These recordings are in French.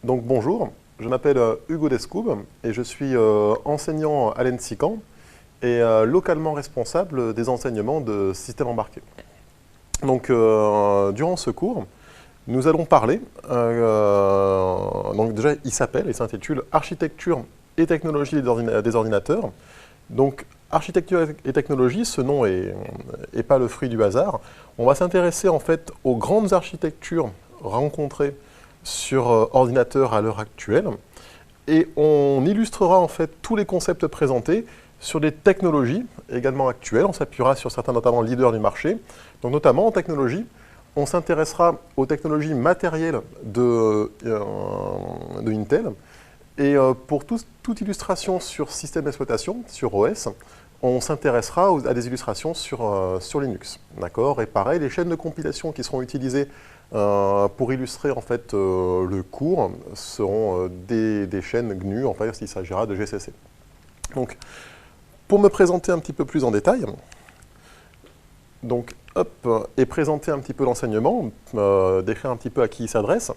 Donc bonjour, je m'appelle Hugo Descoubes et je suis enseignant à l'ENSICAN et localement responsable des enseignements de système embarqué. Donc durant ce cours, nous allons parler, donc déjà il s'intitule Architecture et technologie des ordinateurs. Donc architecture et technologie, ce nom est pas le fruit du hasard. On va s'intéresser en fait aux grandes architectures rencontrées sur ordinateur à l'heure actuelle et on illustrera en fait tous les concepts présentés sur des technologies également actuelles. On s'appuiera sur certains notamment leaders du marché. Donc notamment en technologie, on s'intéressera aux technologies matérielles de Intel. Et pour toute illustration sur système d'exploitation, sur OS, on s'intéressera à des illustrations sur Linux. D'accord. Et pareil, les chaînes de compilation qui seront utilisées pour illustrer en fait, le cours seront des chaînes GNU, en fait, il s'agira de GCC. Donc, pour me présenter un petit peu plus en détail, donc, hop, et présenter un petit peu l'enseignement, décrire un petit peu à qui il s'adresse.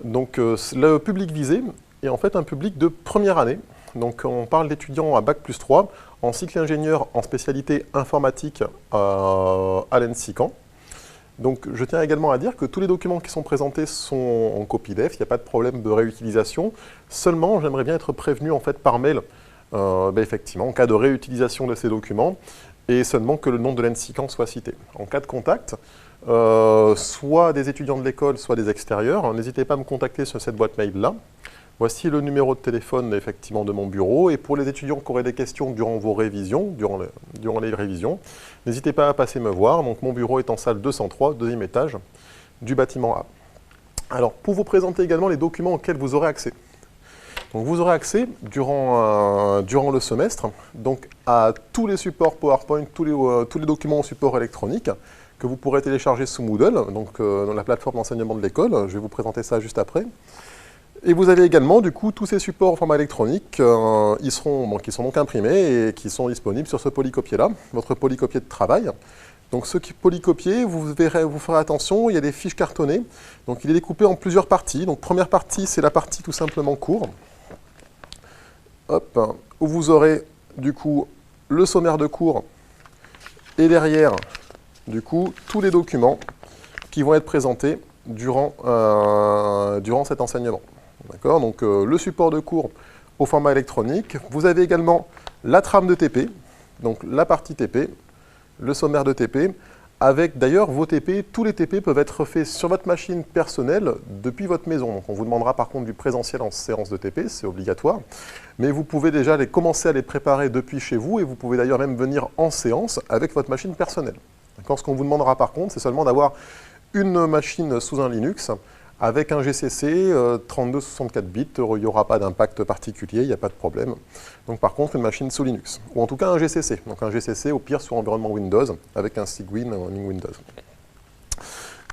Donc, le public visé est en fait un public de première année. Donc, on parle d'étudiants à Bac+3 en cycle ingénieur en spécialité informatique à l'ENSICAN. Donc, je tiens également à dire que tous les documents qui sont présentés sont en copie def, il n'y a pas de problème de réutilisation. Seulement, j'aimerais bien être prévenu en fait par mail, effectivement, en cas de réutilisation de ces documents, et seulement que le nom de l'ENSICAN soit cité. En cas de contact, soit des étudiants de l'école, soit des extérieurs, n'hésitez pas à me contacter sur cette boîte mail-là. Voici le numéro de téléphone effectivement de mon bureau. Et pour les étudiants qui auraient des questions durant vos révisions, durant les révisions, n'hésitez pas à passer me voir. Donc mon bureau est en salle 203, deuxième étage du bâtiment A. Alors pour vous présenter également les documents auxquels vous aurez accès. Donc vous aurez accès durant le semestre donc, à tous les supports PowerPoint, tous les documents au support électronique que vous pourrez télécharger sous Moodle, donc dans la plateforme d'enseignement de l'école. Je vais vous présenter ça juste après. Et vous avez également, du coup, tous ces supports au format électronique qui sont donc imprimés et qui sont disponibles sur ce polycopier-là, votre polycopier de travail. Donc ce polycopier, vous ferez attention, il y a des fiches cartonnées. Donc il est découpé en plusieurs parties. Donc première partie, c'est la partie tout simplement cours. Hop, où vous aurez, du coup, le sommaire de cours et derrière, du coup, tous les documents qui vont être présentés durant cet enseignement. D'accord. Donc le support de cours au format électronique. Vous avez également la trame de TP, donc la partie TP, le sommaire de TP, avec d'ailleurs vos TP, tous les TP peuvent être faits sur votre machine personnelle depuis votre maison. Donc on vous demandera par contre du présentiel en séance de TP, c'est obligatoire, mais vous pouvez déjà commencer à les préparer depuis chez vous et vous pouvez d'ailleurs même venir en séance avec votre machine personnelle. Ce qu'on vous demandera par contre, c'est seulement d'avoir une machine sous un Linux, avec un GCC 32-64 bits, il n'y aura pas d'impact particulier, il n'y a pas de problème. Donc par contre, une machine sous Linux, ou en tout cas un GCC. Donc un GCC au pire sur environnement Windows, avec un Cygwin running Windows.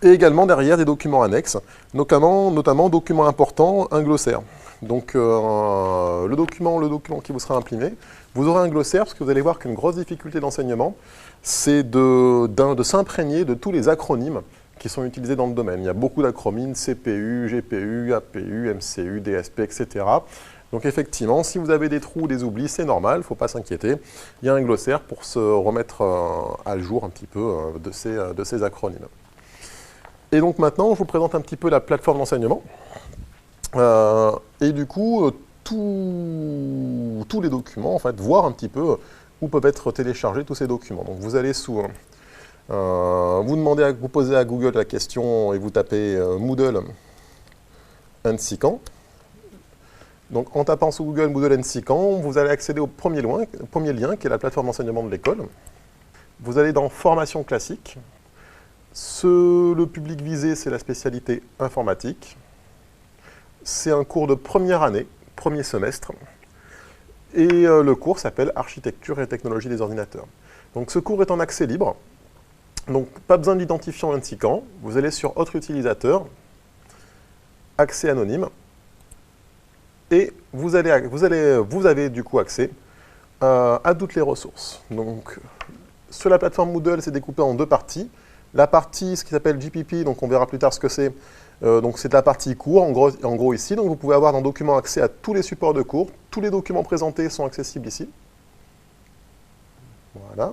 Et également derrière des documents annexes, notamment documents importants, un glossaire. Donc le document qui vous sera imprimé, vous aurez un glossaire, parce que vous allez voir qu'une grosse difficulté d'enseignement, c'est de s'imprégner de tous les acronymes qui sont utilisés dans le domaine. Il y a beaucoup d'acronymes, CPU, GPU, APU, MCU, DSP, etc. Donc effectivement, si vous avez des trous ou des oublis, c'est normal, il ne faut pas s'inquiéter. Il y a un glossaire pour se remettre à jour un petit peu de ces acronymes. Et donc maintenant, je vous présente un petit peu la plateforme d'enseignement. Et du coup, tous les documents, en fait, voir un petit peu où peuvent être téléchargés tous ces documents. Donc vous allez sous... vous posez à Google la question et vous tapez Moodle ENSICAN. Donc en tapant sous Google Moodle ENSICAN, vous allez accéder au premier lien qui est la plateforme d'enseignement de l'école. Vous allez dans Formation classique. Le public visé, c'est la spécialité informatique. C'est un cours de première année, premier semestre. Et le cours s'appelle Architecture et technologie des ordinateurs. Donc ce cours est en accès libre. Donc, pas besoin d'identifiant ENSICAN. Vous allez sur Autres utilisateurs, accès anonyme, et vous avez du coup accès à toutes les ressources. Donc, sur la plateforme Moodle, c'est découpé en deux parties. La partie, ce qui s'appelle GPP, donc on verra plus tard ce que c'est. Donc c'est la partie cours, en gros ici. Donc vous pouvez avoir dans Documents accès à tous les supports de cours. Tous les documents présentés sont accessibles ici. Voilà.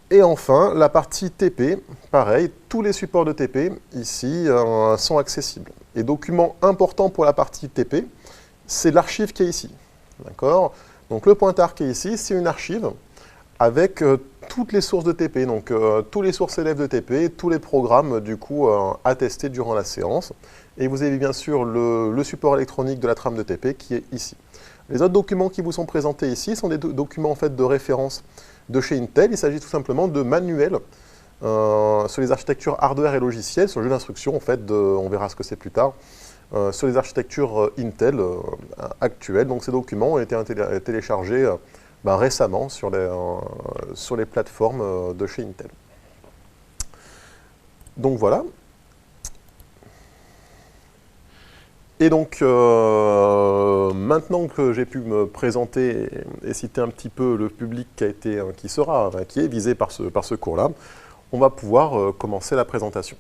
Et enfin, la partie TP, pareil, tous les supports de TP, ici, sont accessibles. Et document important pour la partie TP, c'est l'archive qui est ici. D'accord? Donc le pointard qui est ici, c'est une archive avec toutes les sources de TP, donc tous les sources élèves de TP, tous les programmes, du coup, à tester durant la séance. Et vous avez bien sûr le support électronique de la trame de TP qui est ici. Les autres documents qui vous sont présentés ici sont des documents en fait, de référence de chez Intel. Il s'agit tout simplement de manuels sur les architectures hardware et logiciels, sur le jeu d'instruction, en fait, on verra ce que c'est plus tard, sur les architectures Intel actuelles. Donc ces documents ont été téléchargés récemment sur les plateformes de chez Intel. Donc voilà. Et donc, maintenant que j'ai pu me présenter et citer un petit peu le public qui est visé par ce cours-là, on va pouvoir commencer la présentation.